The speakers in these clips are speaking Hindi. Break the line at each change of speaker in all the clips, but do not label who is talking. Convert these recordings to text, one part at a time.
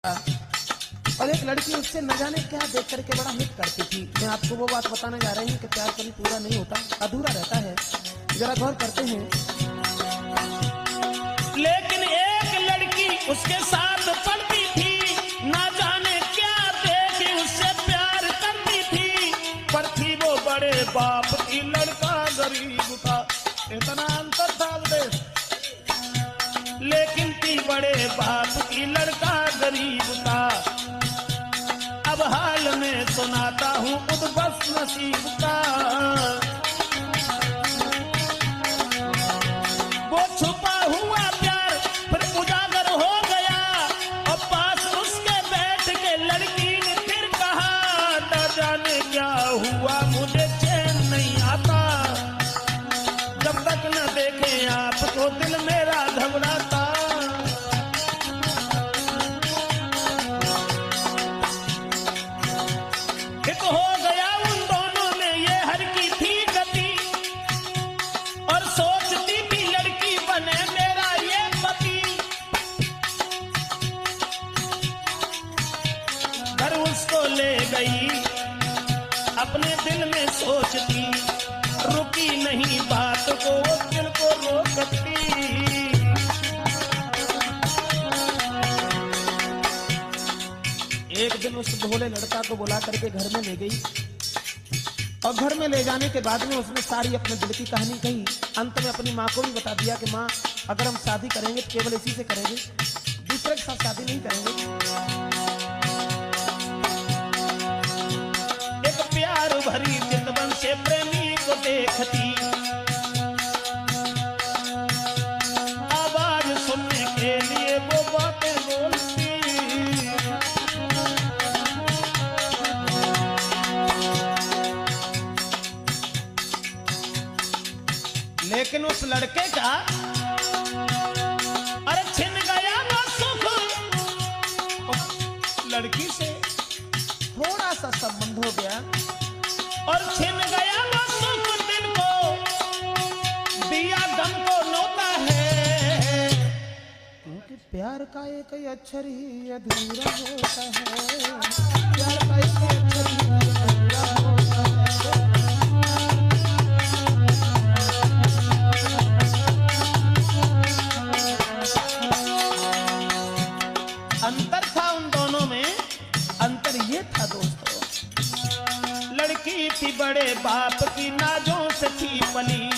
और एक लड़की उससे न जाने क्या देख करके बड़ा हिट करती थी। मैं आपको वो बात बताने जा रही हूँ कि प्यार कभी पूरा नहीं होता, अधूरा रहता है। जरा गौर करते हैं।
लेकिन एक लड़की उसके साथ पढ़ती थी, ना जाने क्या देख उससे प्यार करती थी। पर थी वो बड़े बाप की, लड़का गरीब था, इतना अंतर था देश। लेकिन थी बड़े बाप की, लड़का गरीब था। अब हाल में सुनाता हूँ उद्भस नसीब का। वो छुपा हुआ प्यार फिर उजागर हो गया, और पास उसके बैठ के लड़की ने फिर कहा, न जाने क्या हुआ मुझे चैन नहीं आता, जब तक न देखे आपको दिल मेरा घबराता। एक हो गया उन दोनों में ये हर की थी गति, और सोचती थी लड़की बने मेरा ये पति। घर उसको ले गई, अपने दिल में सोचती, रुकी नहीं बात को वो दिल को रोकती।
एक दिन उस भोले लड़का को बुला करके घर में ले गई, और घर में ले जाने के बाद में उसने सारी अपने दिल की कहानी कही। अंत में अपनी माँ को भी बता दिया कि माँ, अगर हम शादी करेंगे तो केवल इसी से करेंगे, दूसरे के साथ शादी नहीं करेंगे।
एक प्यार भरी चितवन से प्रेमी को देखती, आवाज सुनने के लिए वो बातें बोलती।
लेकिन उस लड़के का
अरे छिन गया वो सुख,
लड़की से थोड़ा सा संबंध हो गया,
और छिन गया वो सुख दिल को, दिया गम को नोता है।
क्योंकि प्यार का एक ही अक्षर ही अधूरा होता है, प्यार का एक ही अक्षर ही अधूरा होता है। अंतर था उन दोनों में, अंतर ये था दोस्तों,
लड़की थी बड़े बाप की, नाजों से थी पली,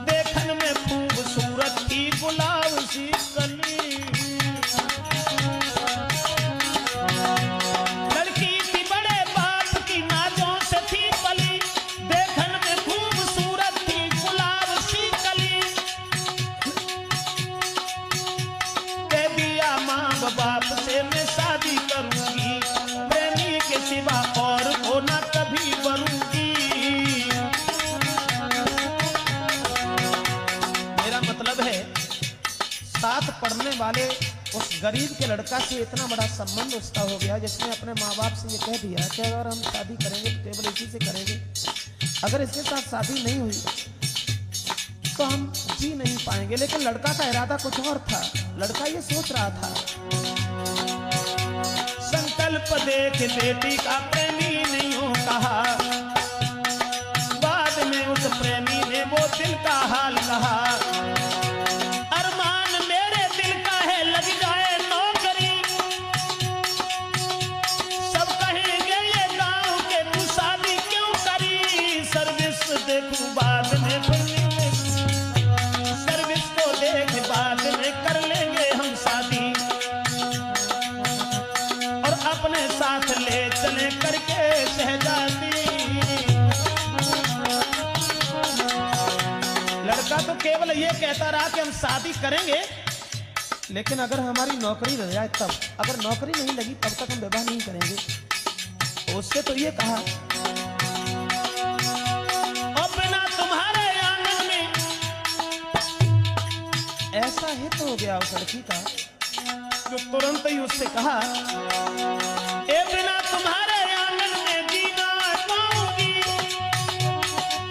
देखन में खूबसूरत थी गुलाब सी कली। लड़की थी बड़े बाप की, नाजों से थी पली, देखन में खूबसूरत थी गुलाब सी कली। कह दिया माँ बाप से मैं शादी करूंगी, प्रेमी के सिवा और को ना कभी बनूंगी।
मेरा मतलब है, साथ पढ़ने वाले उस गरीब के लड़का से इतना बड़ा संबंध उसका हो गया, जिसने अपने माँ बाप से ये कह दिया कि अगर हम शादी करेंगे तो केवल इसी से करेंगे, अगर इसके साथ शादी नहीं हुई तो हम जी नहीं पाएंगे। लेकिन लड़का का इरादा कुछ और था, लड़का ये सोच रहा था,
संकल्प देख बेटी का प्रेमी नहीं हो कहा, बाद में उस प्रेमी ने वो दिल का हाल कहा। अरमान मेरे दिल का है लग जाए नौकरी, सब कहेंगे ये गांव के तू शादी क्यों करी। सर्विस देखूं बाद में फिर सर्विस को देख बाद में कर लेंगे हम शादी, और अपने साथ ले चले करके शहजादी। लड़का तो केवल ये कहता रहा कि हम शादी करेंगे,
लेकिन अगर हमारी नौकरी रह जाए तब, अगर नौकरी नहीं लगी तब तक हम विवाह नहीं करेंगे। तो उससे तो ये कहा,
और बिना तुम्हारे आंगन में।
ऐसा हित हो गया उस लड़की का,
जो तुरंत ही उससे कहा, ए बिना तुम्हारे आंगन में जीना पाऊंगी,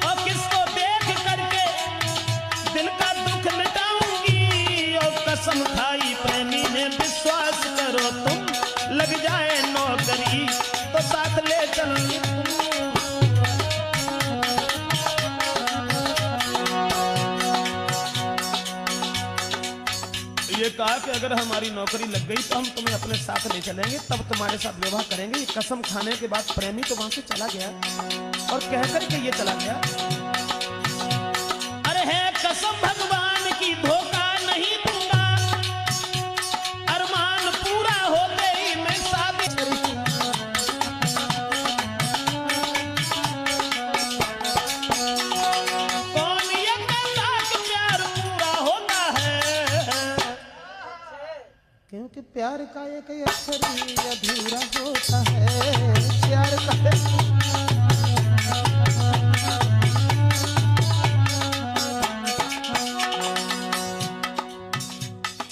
और किसको देख करके दिल का दुख मिटाऊंगी। और कसम खाई प्रेमी ने, विश्वास करो चल
ये कहा कि अगर हमारी नौकरी लग गई तो हम तुम्हें अपने साथ ले चलेंगे, तब तुम्हारे साथ विवाह करेंगे। ये कसम खाने के बाद प्रेमी तो वहां से चला गया और कहकर के ये चला गया।
अरे है कसम भगवान की धोखा नहीं दूंगा, अरमान पूरा होते ही मैं शादी कौन ये कहता कि प्यार पूरा होता है,
क्योंकि प्यार का एक अक्षर ही अधूरा होता है। प्यार का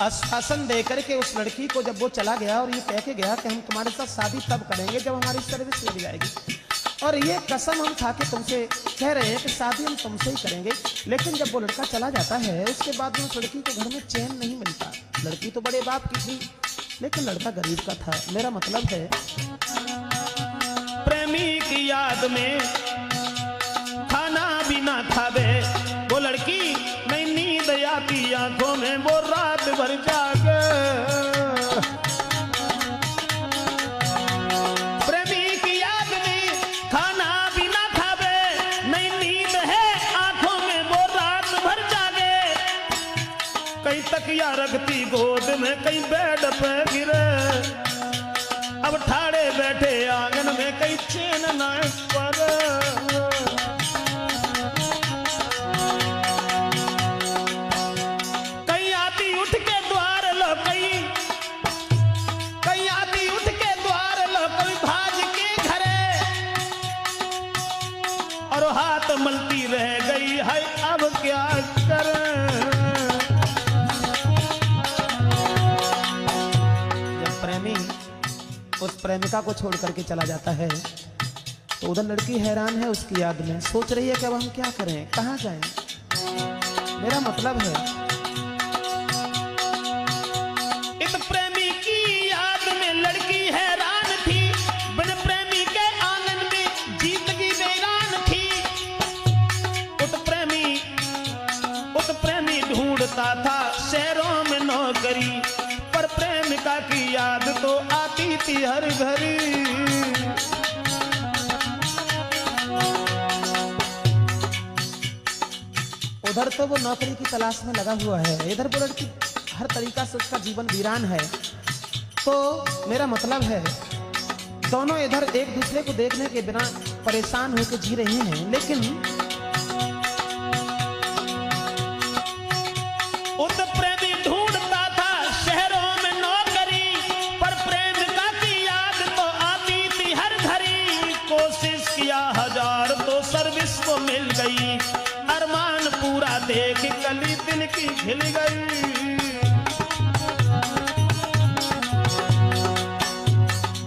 आश्वासन देकर के उस लड़की को जब वो चला गया और ये कह के गया कि हम तुम्हारे साथ शादी तब करेंगे जब हमारी सर्विस लग जाएगी, और ये कसम हम खा के तुमसे कह रहे हैं कि शादी हम तुमसे ही करेंगे। लेकिन जब वो लड़का चला जाता है उसके बाद में उस लड़की को घर में चैन नहीं मिलता। लड़की तो बड़े बाप की थी लेकिन लड़का गरीब का था। मेरा मतलब है
प्रेमी की याद में खाना भी ना खावे वो लड़की, नहीं नींद आती आंखों में वो रात भर जागे। प्रेमी की याद में खाना भी ना खावे, नहीं नींद है आंखों में वो रात भर जागे। कई तकिया रखती गोद में, कई बेड पे गिरे, अब ठाड़े बैठे आंगन में कई चैन ना पर। कई आती उठ के द्वार लो, कई आती उठ के द्वार लो, कभी भाज के घरे, और हाथ मलती रह गई है अब क्या करें।
जब प्रेमी उस प्रेमिका को छोड़ करके चला जाता है तो उधर लड़की हैरान है उसकी याद में, सोच रही है कि अब हम क्या करें, कहाँ जाएं। मेरा मतलब है
इस प्रेमी की याद में लड़की हैरान थी, बिन प्रेमी के आंगन में जीतगी वीरान थी। उस प्रेमी ढूंढता था शहरों में नौकरी, पर प्रेमिका की याद तो आती थी हर घड़ी।
उधर तो वो नौकरी की तलाश में लगा हुआ है, इधर वो लड़की हर तरीका से उसका जीवन वीरान है। तो मेरा मतलब है दोनों इधर एक दूसरे को देखने के बिना परेशान होकर जी रही हैं, लेकिन
उस प्रेमी ढूंढता था शहरों में नौकरी, पर प्रेमिका की याद तो आती थी हर घड़ी। कोशिश किया हजार तो सर्विस को मिल गई, अरमान पूरा देख कली दिल की खिल गई।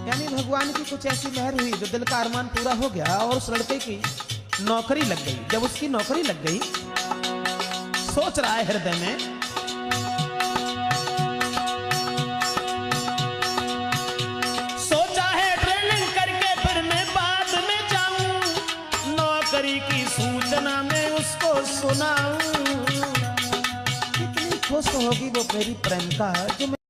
यानी भगवान की कुछ ऐसी मेहर हुई जो दिल का अरमान पूरा हो गया और उस लड़के की नौकरी लग गई। जब उसकी नौकरी लग गई, सोच रहा है हृदय में
सोचा है ट्रेनिंग करके फिर मैं बाद में जाऊं, नौकरी की सूचना मैं उसको सुनाऊं।
कितनी खुश होगी वो मेरी प्रेमिका जो